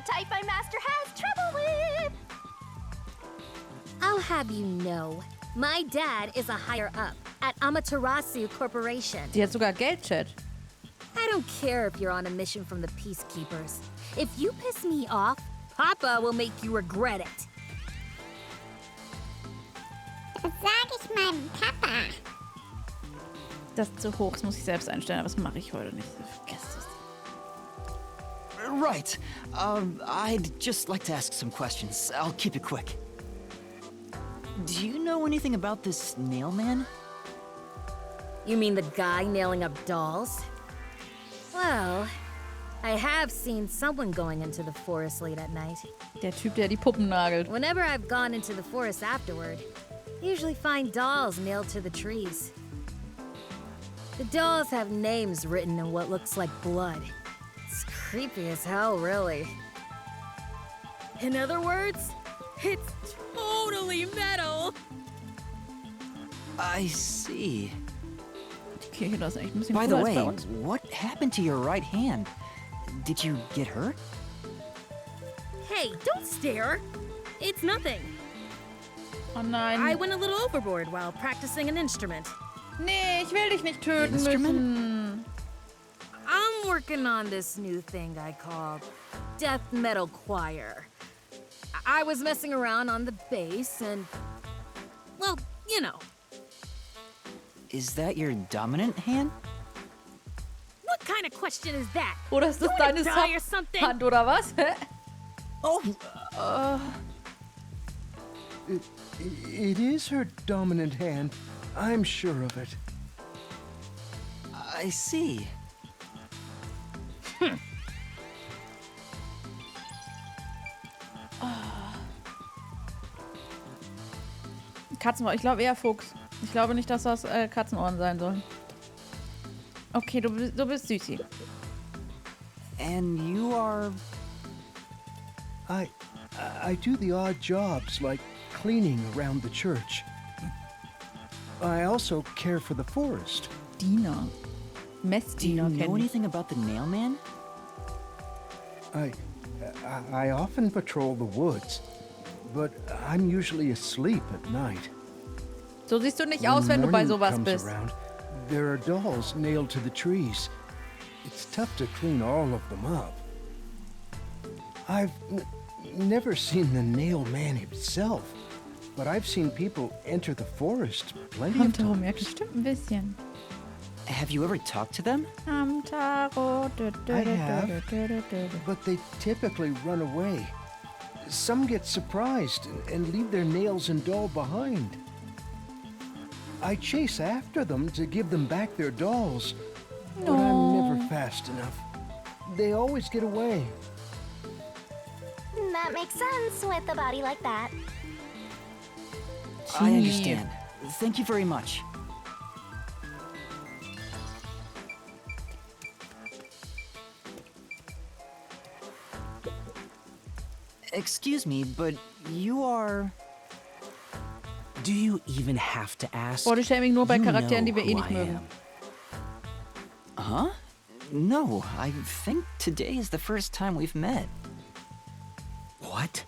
type my master has trouble with. I'll have you know, my dad is a higher up at Amaterasu Corporation. Die hat sogar Geldchat. I don't care if you're on a mission from the Peacekeepers. If you piss me off, Papa will make you regret it. Das sag ich meinem Papa. Das ist zu hoch, das muss ich selbst einstellen, aber das mache ich heute nicht. Vergesst es. Right. I'd just like to ask some questions. I'll keep it quick. Do you know anything about this nail man? You mean the guy nailing up dolls? Well, I have seen someone going into the forest late at night. Der Typ, der die Puppen nagelt. Whenever I've gone into the forest afterward, I usually find dolls nailed to the trees. The dolls have names written in what looks like blood. It's creepy as hell, really. In other words, it's totally metal. I see. Die Kirche, das ist echt ein bisschen By the cooler als way, bei uns. what happened to your right hand? Did you get hurt? Hey, don't stare. It's nothing. Oh nein. I went a little overboard while practicing an instrument. Nee, ich will dich nicht töten Instrument? müssen. I'm working on this new thing I call death metal choir. I was messing around on the bass and, well, you know. Is that your dominant hand? What kind of question is that? Oder ist das You wanna deine die or something? Hand oder was? Hä? Oh, It is her dominant hand. I'm sure of it. I see. Katzenohr, ich glaube eher Fuchs. Ich glaube nicht, dass das Katzenohren sein sollen. Okay, du bist Süßi. And you are... I do the odd jobs like cleaning around the church. I also care for the forest. Diener. Do you Messdiener know kennen. anything about the nail man? I often patrol the woods, but I'm usually asleep at night. So siehst du nicht When aus, wenn du bei morning sowas comes bist. around, there are dolls nailed to the trees. It's tough to clean all of them up. I've never seen the nail man himself, but I've seen people enter the forest plenty of Hamtaro merkt times. bestimmt ein bisschen. Have you ever talked to them? Hamtaro. I have. But they typically run away. Some get surprised and leave their nails and doll behind. I chase after them to give them back their dolls, but I'm never fast enough. They always get away. That makes sense with a body like that. I understand. Thank you very much. Excuse me, but you are... Do you even have to ask? Bodyshaming nur bei You Charakteren, die know wir eh who nicht I mögen. am. Huh? No, I think today is the first time we've met. What?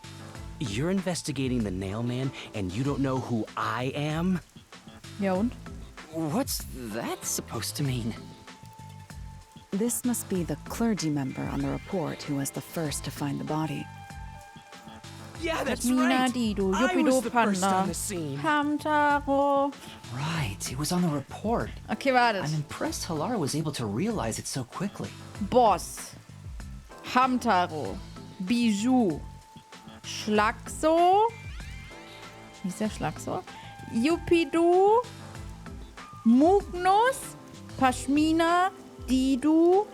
You're investigating the nail man and you don't know who I am? Ja und? What's that supposed to mean? This must be the clergy member on the report who was the first to find the body. Yeah, that's Mina right. Dido, I Yupido was the first Panda. on the scene. Hamtaro. Right, it was on the report. Okay, wartet. I'm impressed Halara was able to realize it so quickly. Boss. Hamtaro. Bijou. Schlackso. Wie ist der Schlackso? Yupidu. Mugnus. Pashmina. Didu.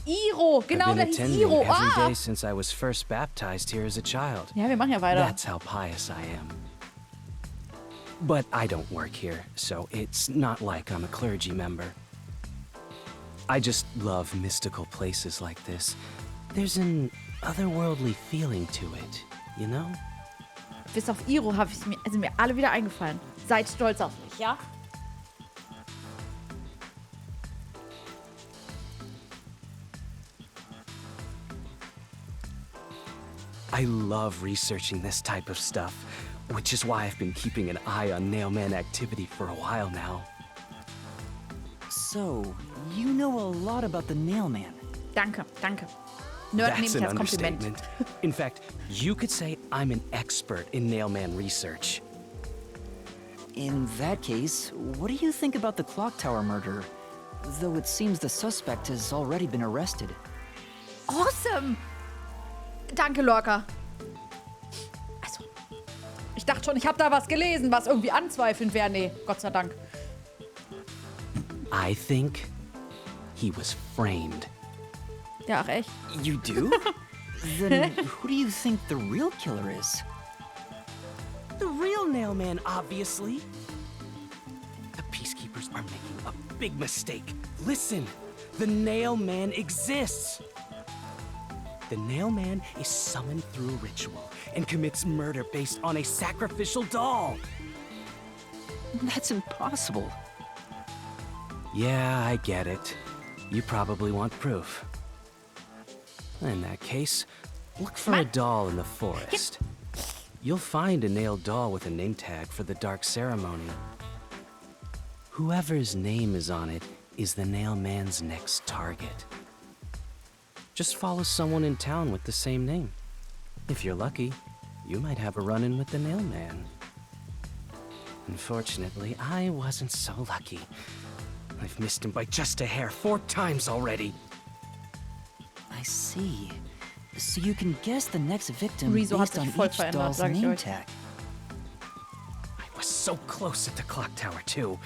Iro. Genau, I've der been hieß attending Iro. every Ah! day since I was first baptized here as a child. Ja, wir machen ja weiter. That's how pious I am. But I don't work here, so it's not like I'm a clergy member. I just love mystical places like this. There's an otherworldly feeling to it, you know? Bis auf Iro sind mir alle wieder eingefallen. Seid stolz auf mich, ja? I love researching this type of stuff, which is why I've been keeping an eye on Nailman activity for a while now. So, you know a lot about the Nailman. Danke, danke. Nerd nehme That's ich an als Kompliment. understatement. In fact, you could say I'm an expert in Nailman research. In that case, what do you think about the clock tower murder? Though it seems the suspect has already been arrested. Awesome! Danke, Lorca. Also, ich dachte schon, ich habe da was gelesen, was irgendwie anzweifelnd wäre. Nee, Gott sei Dank. I think he was framed. Ja, ach echt? You do? Then who do you think the real killer is? The real Nailman, obviously. The peacekeepers are making a big mistake. Listen, the Nailman exists. The Nailman is summoned through a ritual and commits murder based on a sacrificial doll. That's impossible. Yeah, I get it. You probably want proof. In that case, look for a doll in the forest. You'll find a nailed doll with a name tag for the dark ceremony. Whoever's name is on it is the Nailman's next target. Just follow someone in town with the same name. If you're lucky, you might have a run-in with the Nailman. Unfortunately, I wasn't so lucky. I've missed him by just a hair 4 times already. I see. So you can guess the next victim Rezo hat based on sich voll each verändert, doll's sag ich name euch. tag. I was so close at the clock tower, too.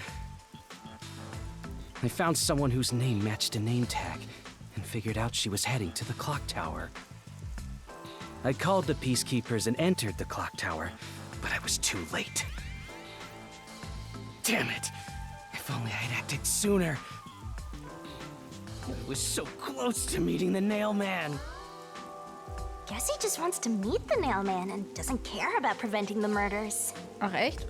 I found someone whose name matched a name tag and figured out she was heading to the clock tower. I called the peacekeepers and entered the clock tower, but I was too late. Damn it! If only I had acted sooner. I was so close to meeting the Nailman. Guess he just wants to meet the Nailman and doesn't care about preventing the murders. Ach echt?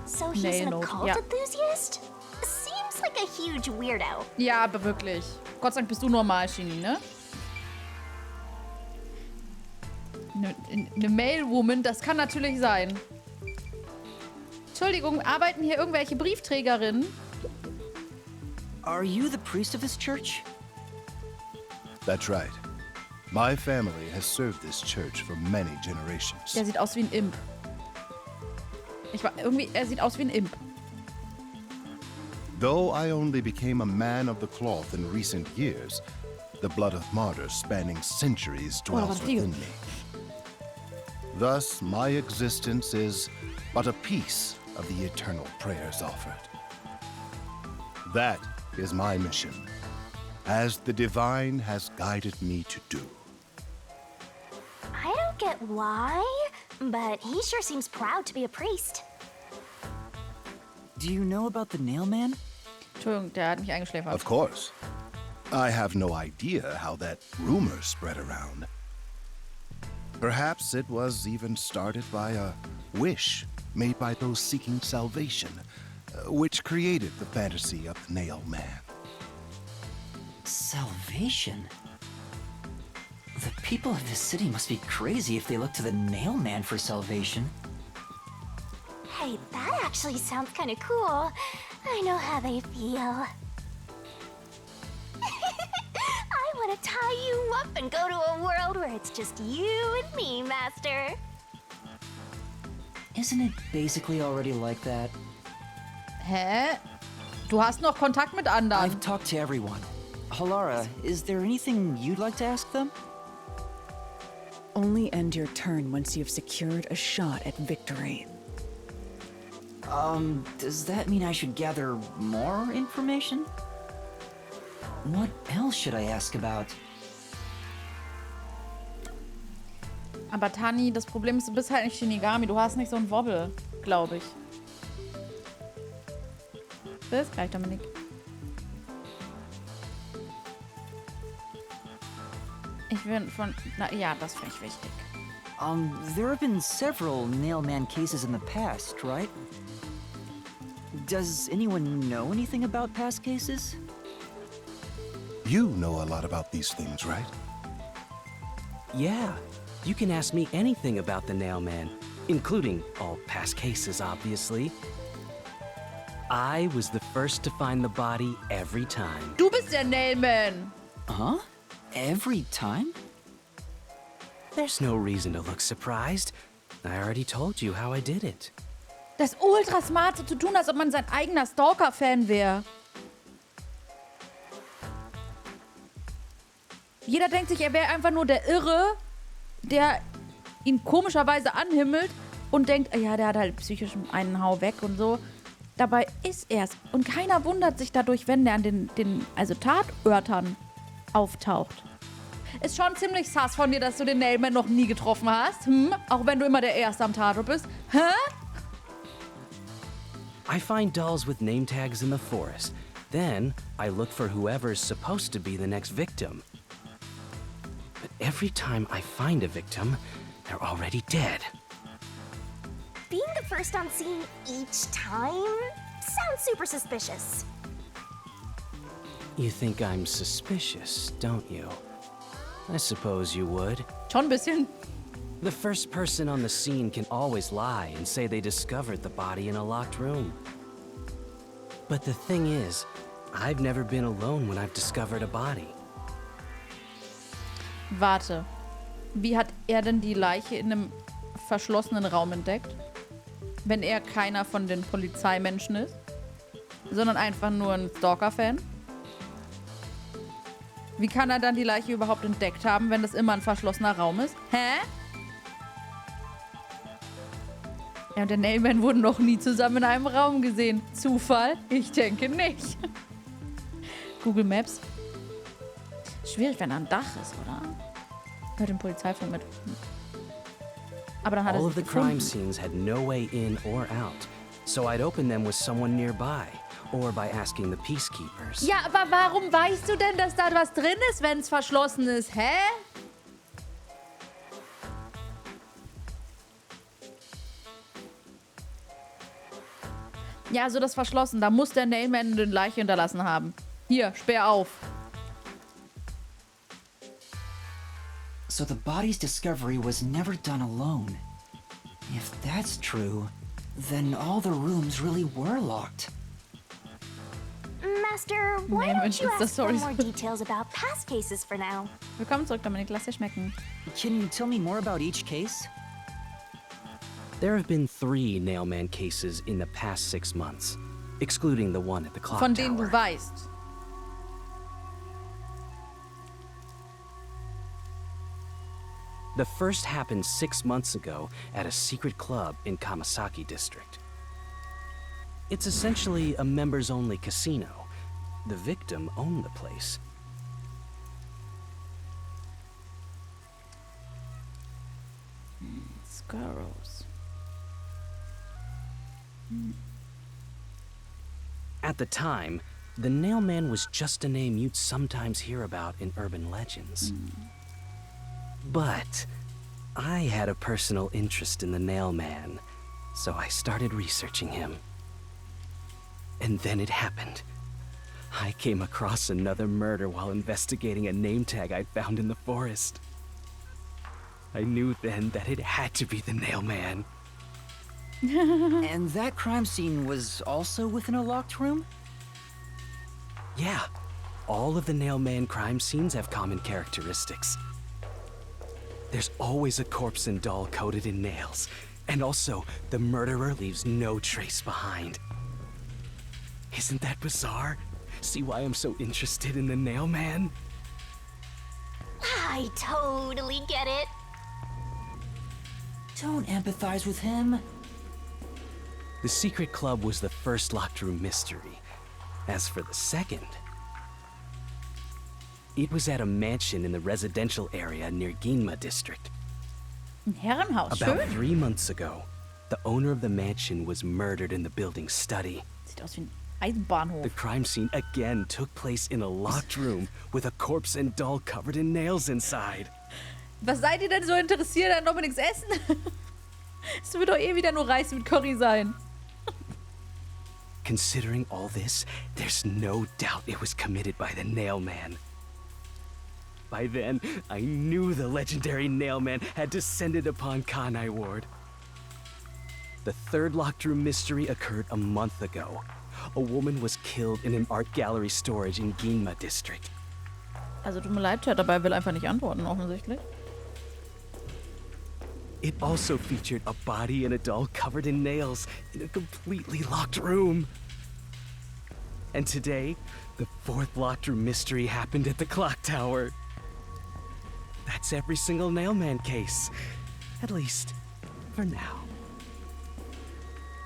So he's an Nailnote, occult ja. enthusiast? Seems like a huge weirdo. Ja, aber wirklich. Gott sei Dank bist du normal, Shini, ne? Eine Mailwoman, das kann natürlich sein. Entschuldigung, arbeiten hier irgendwelche Briefträgerinnen? Are you the priest of this church? That's right. My family has served this church for many generations. Der sieht aus wie ein Imp. Er sieht aus wie ein Imp. Though I only became a man of the cloth in recent years, the blood of martyrs spanning centuries dwells within me. Thus, my existence is but a piece of the eternal prayers offered. That is my mission, as the divine has guided me to do. I don't get why, but he sure seems proud to be a priest. Do you know about the Nailman? Entschuldigung, der hat mich eingeschläfert. Of course. I have no idea how that rumor spread around. Perhaps it was even started by a wish made by those seeking salvation, which created the fantasy of the Nail Man. Salvation? The people of this city must be crazy if they look to the Nailman for salvation. Hey, that actually sounds kind of cool. I know how they feel. I want to tie you up and go to a world where it's just you and me, Master. Isn't it basically already like that? Hä? Du hast noch Kontakt mit anderen. I've talked to everyone. Halara, is there anything you'd like to ask them? Only end your turn once you've secured a shot at victory. Does that mean I should gather more information? What else should I ask about? Aber Tani, das Problem ist, du bist halt nicht Shinigami. Du hast nicht so einen Wobbel, glaube ich. Bis gleich, Dominik. Ich will von... Na ja, das finde ich wichtig. There have been several Nailman cases in the past, right? Does anyone know anything about past cases? You know a lot about these things, right? Yeah, You can ask me anything about the Nailman, including all past cases, obviously. I was the first to find the body every time. Du bist der Nailman. Huh? Every time? There's no reason to look surprised. I already told you how I did it. Das ist ultra smart, so zu tun, als ob man sein eigener Stalker-Fan wäre. Jeder denkt sich, er wäre einfach nur der Irre, der ihn komischerweise anhimmelt und denkt, ja, der hat halt psychisch einen Hau weg und so. Dabei ist er's. Und keiner wundert sich dadurch, wenn der an den Tatörtern auftaucht. Ist schon ziemlich sass von dir, dass du den Nailman noch nie getroffen hast. Auch wenn du immer der Erste am Tatort bist. Hä? I find dolls with name tags in the forest. Then I look for whoever's supposed to be the next victim. But every time I find a victim, they're already dead. Being the first on scene each time sounds super suspicious. You think I'm suspicious, don't you? I suppose you would. Schon ein bisschen. The first person on the scene can always lie and say they discovered the body in a locked room. But the thing is, I've never been alone when I've discovered a body. Warte. Wie hat er denn die Leiche in einem verschlossenen Raum entdeckt? Wenn er keiner von den Polizeimenschen ist, sondern einfach nur ein Stalker-Fan? Wie kann er dann die Leiche überhaupt entdeckt haben, wenn das immer ein verschlossener Raum ist? Hä? Er und der Nailman wurden noch nie zusammen in einem Raum gesehen. Zufall? Ich denke nicht. Google Maps. Schwierig, wenn er am Dach ist, oder? Hört den Polizeifunk mit. Aber dann hat er All sich of the crime gefunden. scenes had no way in or out, so I'd open them with someone nearby, or by asking the peacekeepers. Ja, aber warum weißt du denn, dass da was drin ist, wenn es verschlossen ist? Hä? Ja, also das verschlossen. Da muss der Nailman eine Leiche hinterlassen haben. Hier, sperr auf. So the body's discovery was never done alone. If that's true, then all the rooms really were locked. Master, why Nein, don't you Insta ask for Stories. more details about past cases for now? Willkommen zurück, Dominik. Lass dir schmecken. Can you tell me more about each case? There have been 3 Nailman cases in the past 6 months, excluding the one at the clock Von denen du tower. weißt. The first happened 6 months ago at a secret club in Kamasaki district. It's essentially a members-only casino. The victim owned the place. Scarrows. At the time, the Nailman was just a name you'd sometimes hear about in urban legends. But I had a personal interest in the Nailman, so I started researching him. And then it happened. I came across another murder while investigating a name tag I'd found in the forest. I knew then that it had to be the Nailman. And that crime scene was also within a locked room? Yeah, all of the Nailman crime scenes have common characteristics. There's always a corpse and doll coated in nails, and also the murderer leaves no trace behind. Isn't that bizarre? See why I'm so interested in the Nailman? I totally get it. Don't empathize with him. The secret club was the first locked room mystery. As for the second, it was at a mansion in the residential area near Ginma district. Ein Herrenhaus, About schön. 3 months ago, the owner of the mansion was murdered in the building's study. Sieht aus wie ein Eisenbahnhof. The crime scene again took place in a locked room with a corpse and doll covered in nails inside. Was seid ihr denn so interessiert an Dominiks Essen? Es wird doch eh wieder nur Reis mit Curry sein. Considering all this, there's no doubt it was committed by the Nailman. By then, I knew the legendary Nailman had descended upon Kanai Ward. The third locked room mystery occurred a month ago. A woman was killed in an art gallery storage in Ginma district. Also tut mir leid, Chat, dabei will einfach nicht antworten, offensichtlich. It also featured a body and a doll covered in nails in a completely locked room. And today, the fourth locked room mystery happened at the clock tower. That's every single Nailman case. At least, for now.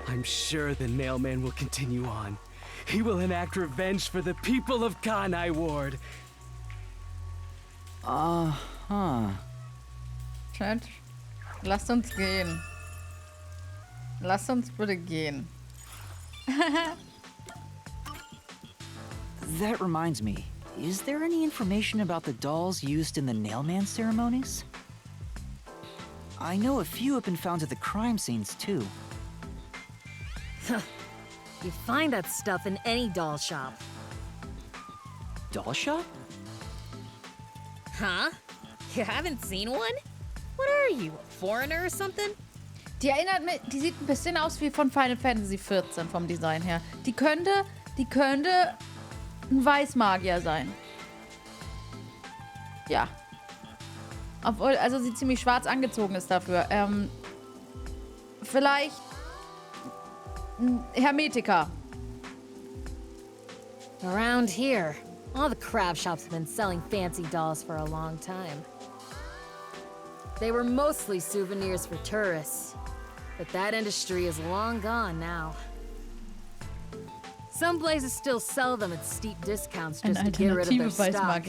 I'm sure the Nailman will continue on. He will enact revenge for the people of Kanai Ward. Chat, lasst uns gehen. Lasst uns bitte gehen. That reminds me. Is there any information about the dolls used in the Nailman ceremonies? I know a few have been found at the crime scenes, too. You find that stuff in any doll shop. Doll shop? Huh? You haven't seen one? What are you, a foreigner or something? Die erinnert mich, die sieht ein bisschen aus wie von Final Fantasy 14 vom Design her. Die könnte ein Weißmagier sein. Ja. Obwohl, also sie ziemlich schwarz angezogen ist dafür. Vielleicht ein Hermetiker. Around here, all the crab shops have been selling fancy dolls for a long time. They were mostly souvenirs for tourists, but that industry is long gone now. Some places still sell them at steep discounts just to get rid of their stock.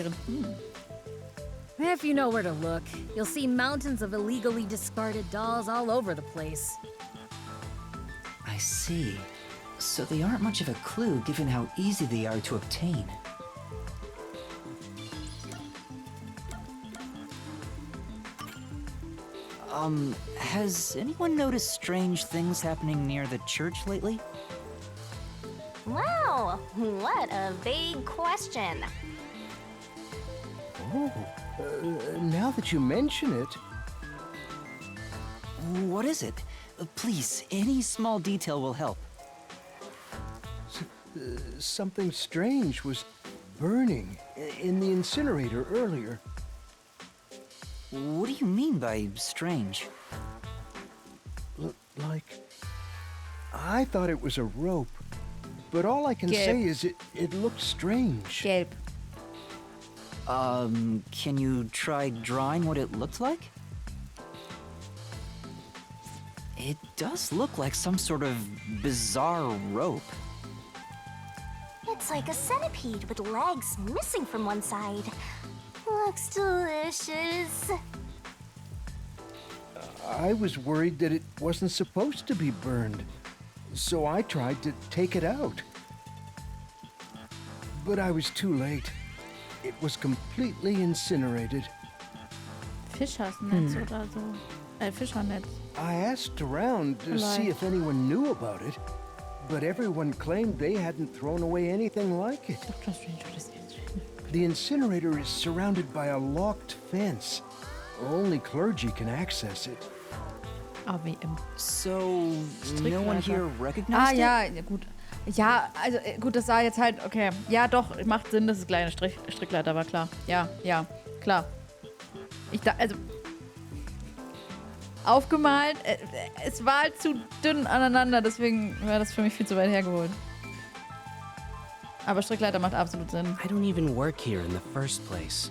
If you know where to look, you'll see mountains of illegally discarded dolls all over the place. I see. So they aren't much of a clue given how easy they are to obtain. Has anyone noticed strange things happening near the church lately? Wow, what a vague question. Oh, now that you mention it, What is it? Please, any small detail will help. something strange was burning in the incinerator earlier. What do you mean by strange? Like, I thought it was a rope, but all I can say is it looked strange. Gelb. Can you try drawing what it looked like? It does look like some sort of bizarre rope. It's like a centipede with legs missing from one side. Looks delicious. I was worried that it wasn't supposed to be burned, so I tried to take it out. But I was too late. It was completely incinerated. Fischersnetz oder so. Fischernetz. I asked around to see if anyone knew about it, but everyone claimed they hadn't thrown away anything like it. Doctor Strange oder Strange. The incinerator is surrounded by a locked fence. Only clergy can access it. AWM. So, no one here recognized it? Ja, gut. Ja, also gut, das sah jetzt halt, okay. Ja, doch, macht Sinn, dass es kleine Strickleiter war, klar. Ja, klar. Also, aufgemalt, es war halt zu dünn aneinander, deswegen wäre das für mich viel zu weit hergeholt. Aber Strickleiter macht absolut Sinn. I don't even work here in the first place.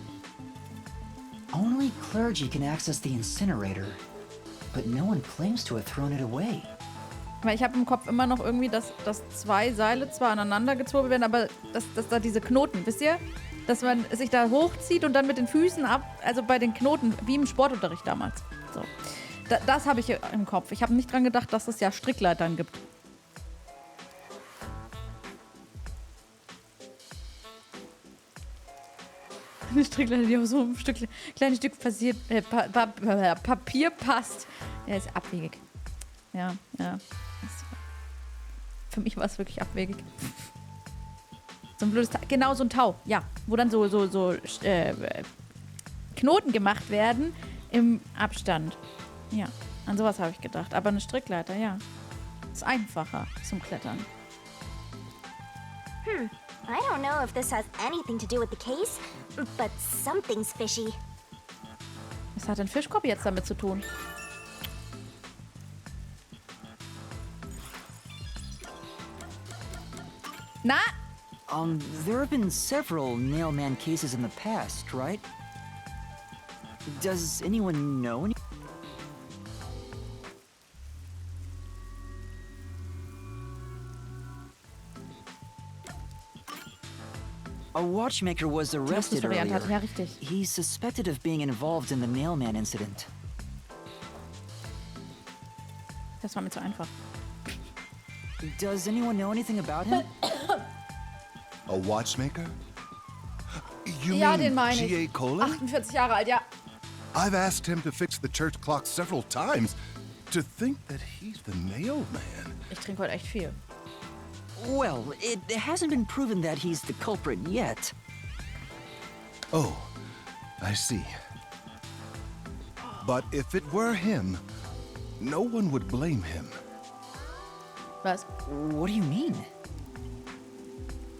Only clergy can access the incinerator, but no one claims to have thrown it away. Weil ich habe im Kopf immer noch irgendwie, dass zwei Seile zwar aneinander gezogen werden, aber dass da diese Knoten, wisst ihr? Dass man sich da hochzieht und dann mit den Füßen also bei den Knoten, wie im Sportunterricht damals. So. Das habe ich im Kopf. Ich habe nicht dran gedacht, dass es ja Strickleitern gibt. Eine Strickleiter, die auf so ein kleines Stück Papier passt. Ja, ist abwegig. Ja. Für mich war es wirklich abwegig. So ein blödes Tau. Genau, so ein Tau. Ja, wo dann so Knoten gemacht werden im Abstand. Ja, an sowas habe ich gedacht. Aber eine Strickleiter, ja. Ist einfacher zum Klettern. I don't know if this has anything to do with the case, but something's fishy. Was hat ein Fischkopf jetzt damit zu tun? Na? There have been several nailman cases in the past, right? Does anyone know any? A watchmaker was arrested earlier. Ja, richtig. He's suspected of being involved in the nailman incident. Das war mir zu einfach. Does anyone know anything about him? A watchmaker? You Ja, mean den meine G.A. ich. Colin? 48 Jahre alt, ja. I've asked him to fix the church clock several times. To think that he's the nailman. Ich trinke heute echt viel. Well, it hasn't been proven that he's the culprit yet. Oh, I see. But if it were him, no one would blame him. Was? What do you mean?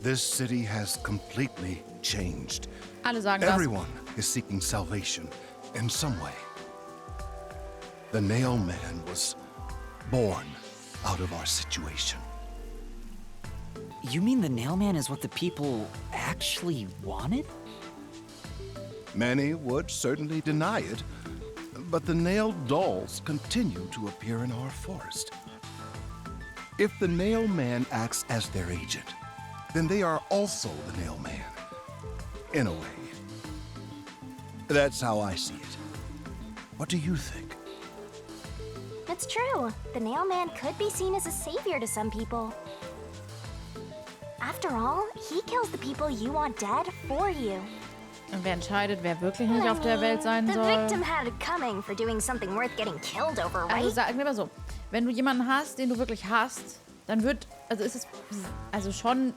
This city has completely changed. Alle sagen das. Everyone is seeking salvation in some way. The nailman was born out of our situation. You mean the nailman is what the people actually wanted? Many would certainly deny it, but the nailed dolls continue to appear in our forest. If the nailman acts as their agent, then they are also the nailman, in a way. That's how I see it. What do you think? It's true. The nailman could be seen as a savior to some people. After all, he kills the people you want dead for you. Und wer entscheidet, wer wirklich nicht auf der Welt sein the soll? victim had it coming for doing something worth getting killed over, right? Also sagen wir mal so, wenn du jemanden hast, den du wirklich hast, dann wird, also ist es also schon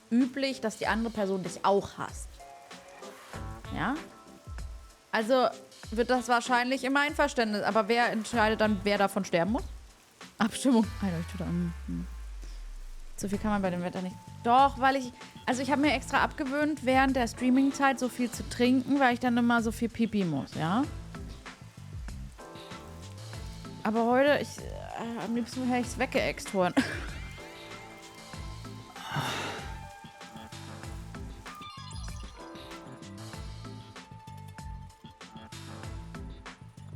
üblich, dass die andere Person dich auch hasst. Ja? Also wird das wahrscheinlich im Einverständnis, aber wer entscheidet dann, wer davon sterben muss? Abstimmung. So viel kann man bei dem Wetter nicht. Doch, weil ich habe mir extra abgewöhnt, während der Streaming-Zeit so viel zu trinken, weil ich dann immer so viel Pipi muss, ja? Aber heute, am liebsten hätte ich es weggeext worden.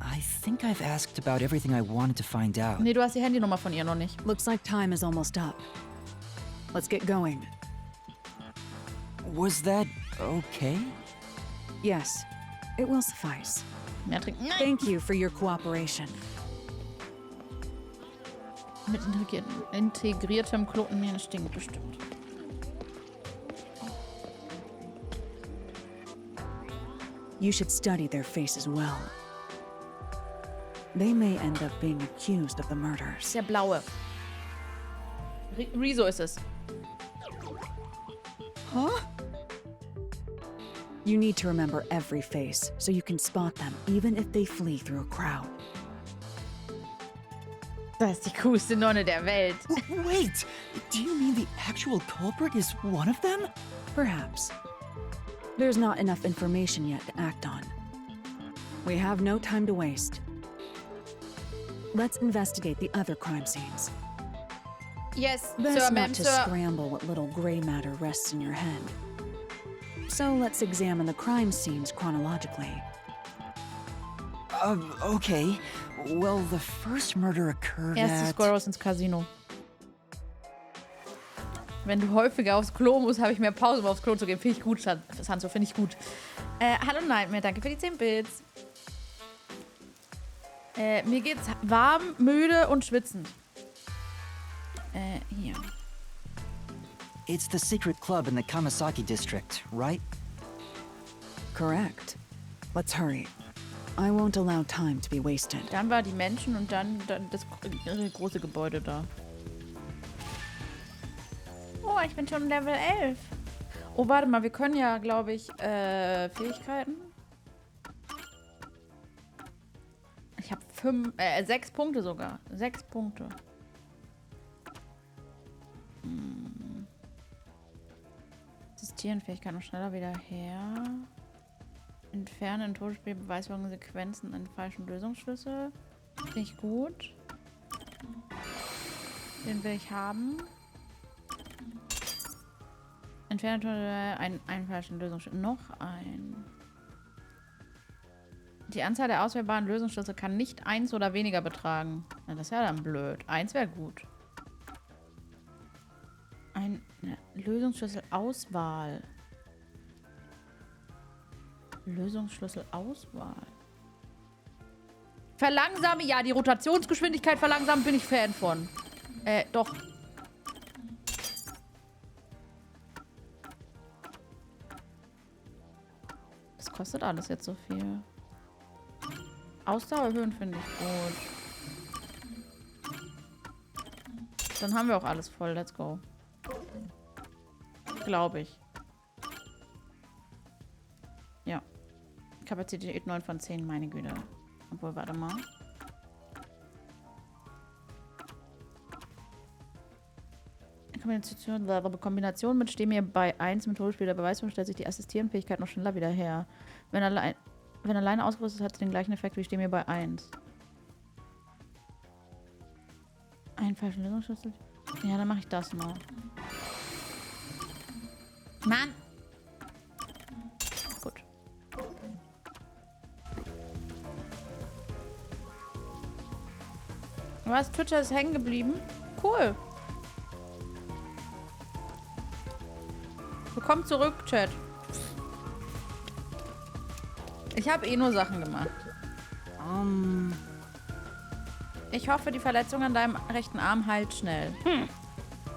I think I've asked about everything I wanted to find out. Nee, du hast die Handynummer von ihr noch nicht. Looks like time is almost up. Let's get going. Was that okay? Yes, it will suffice. Mehr trinken. Nein. Thank you for your cooperation. Mit integriertem Knotenmehl stinkt bestimmt. You should study their faces well. They may end up being accused of the murders. Der blaue. Rezo ist es. Huh? You need to remember every face, so you can spot them, even if they flee through a crowd. Das ist die coolste Nonne der Welt. Wait! Do you mean the actual culprit is one of them? Perhaps. There's not enough information yet to act on. We have no time to waste. Let's investigate the other crime scenes. Yes, Best Sir, ma'am, not to Sir. scramble what little gray matter rests in your head. So let's examine the crime scenes chronologically. Okay. Well, the first murder occurred Erstes at... Squirrels ins Casino. Wenn du häufiger aufs Klo musst, habe ich mehr Pause, um aufs Klo zu gehen. Finde ich gut, Sanso, finde ich gut. Hallo Nightmare, danke für die 10 Bits. Mir geht's warm, müde und schwitzend. Hier. It's the secret club in the Kamasaki district, right? Correct. Let's hurry. I won't allow time to be wasted. Dann war die Menschen und dann das große Gebäude da. Oh, ich bin schon Level 11. Oh, warte mal, wir können ja, glaube ich, Fähigkeiten. 6 Punkte sogar. 6 Punkte. Existieren Fähigkeiten noch schneller wieder her. Entfernen in Todesspiel Beweisführung Sequenzen in falschen Lösungsschlüssel. Finde ich gut. Den will ich haben. Entfernen einen falschen Lösungsschlüssel. Noch ein. Die Anzahl der auswählbaren Lösungsschlüssel kann nicht 1 oder weniger betragen. Na, das ist ja dann blöd. 1 wäre gut. Ein Lösungsschlüssel-Auswahl. Lösungsschlüssel-Auswahl. Verlangsame, ja, die Rotationsgeschwindigkeit verlangsamen bin ich Fan von. Doch. Das kostet alles jetzt so viel. Ausdauer erhöhen finde ich gut. Dann haben wir auch alles voll. Let's go. Glaube ich. Ja. Kapazität 9 von 10, meine Güte. Obwohl, warte mal. Kombination mit Steh mir bei 1 mit Hohlspiel der Beweisführung stellt sich die Assistierenfähigkeit noch schneller wieder her. Wenn alleine ausgerüstet ist, hat sie den gleichen Effekt wie Steh mir bei 1. Einen falschen Lösungsschlüssel? Ja, dann mache ich das mal. Mann! Gut. Was? Twitcher ist hängen geblieben? Cool. Willkommen zurück, Chat. Ich habe nur Sachen gemacht. Ich hoffe, die Verletzung an deinem rechten Arm heilt schnell.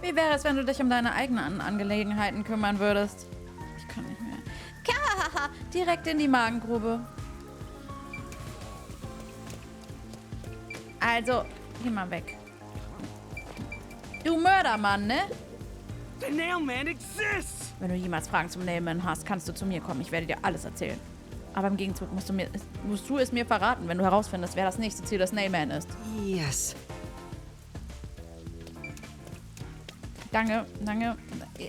Wie wäre es, wenn du dich um deine eigenen Angelegenheiten kümmern würdest? Ich kann nicht mehr. Kahaha, direkt in die Magengrube. Also, geh mal weg. Du Mördermann, ne? The Nailman exists! Wenn du jemals Fragen zum Nailman hast, kannst du zu mir kommen. Ich werde dir alles erzählen. Aber im Gegenzug musst du es mir verraten, wenn du herausfindest, wer das nächste Ziel des Nailman ist. Yes. Danke, danke.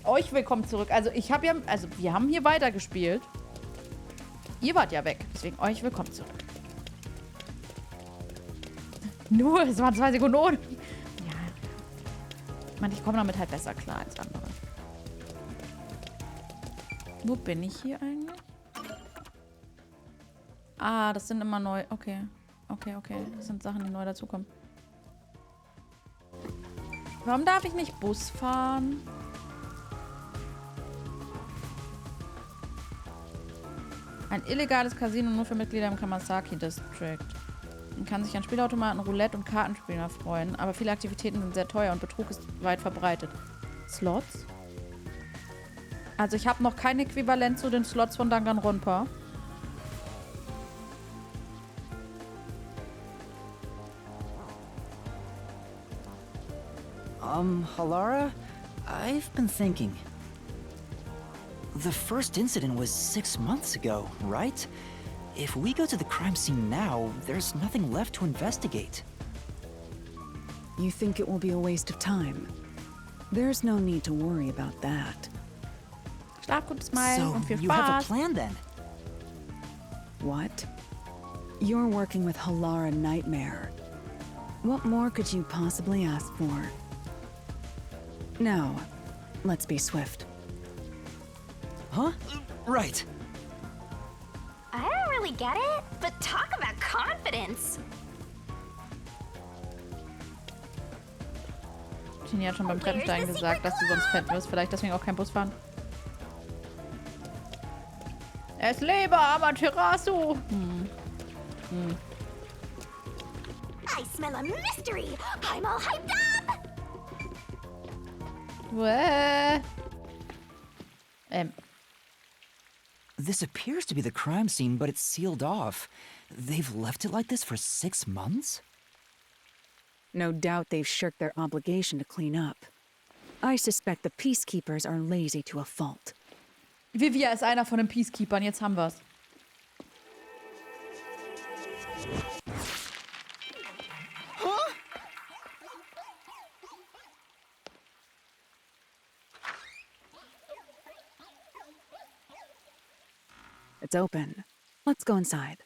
Euch willkommen zurück. Also wir haben hier weitergespielt. Ihr wart ja weg. Deswegen euch willkommen zurück. Nur, es waren 2 Sekunden ohne. Ja. Ich meine, ich komme damit halt besser klar als andere. Wo bin ich hier eigentlich? Ah, das sind immer neu. Okay. Okay. Das sind Sachen, die neu dazukommen. Warum darf ich nicht Bus fahren? Ein illegales Casino nur für Mitglieder im Kamasaki District. Man kann sich an Spielautomaten, Roulette und Kartenspielen erfreuen, aber viele Aktivitäten sind sehr teuer und Betrug ist weit verbreitet. Slots? Also ich habe noch kein Äquivalent zu den Slots von Danganronpa. Halara, I've been thinking. The first incident was 6 months ago, right? If we go to the crime scene now, there's nothing left to investigate. You think it will be a waste of time? There's no need to worry about that. Schlaf gut, Smile und viel you have a Spaß. plan then? What? You're working with Halara Nightmare. What more could you possibly ask for? Now, let's be swift. Huh? Right. I don't really get it, but talk about confidence. Tini hat schon beim Treppensteigen gesagt, dass du sonst fett wirst. Vielleicht deswegen auch kein Bus fahren. Es lebe Amaterasu! I smell a mystery. I'm all hyped up. This appears to be the crime scene, but it's sealed off. They've left it like this for 6 months? No doubt they've shirked their obligation to clean up. I suspect the peacekeepers are lazy to a fault. Vivia ist einer von den Peacekeepern, jetzt haben wir's. It's open. Let's go inside.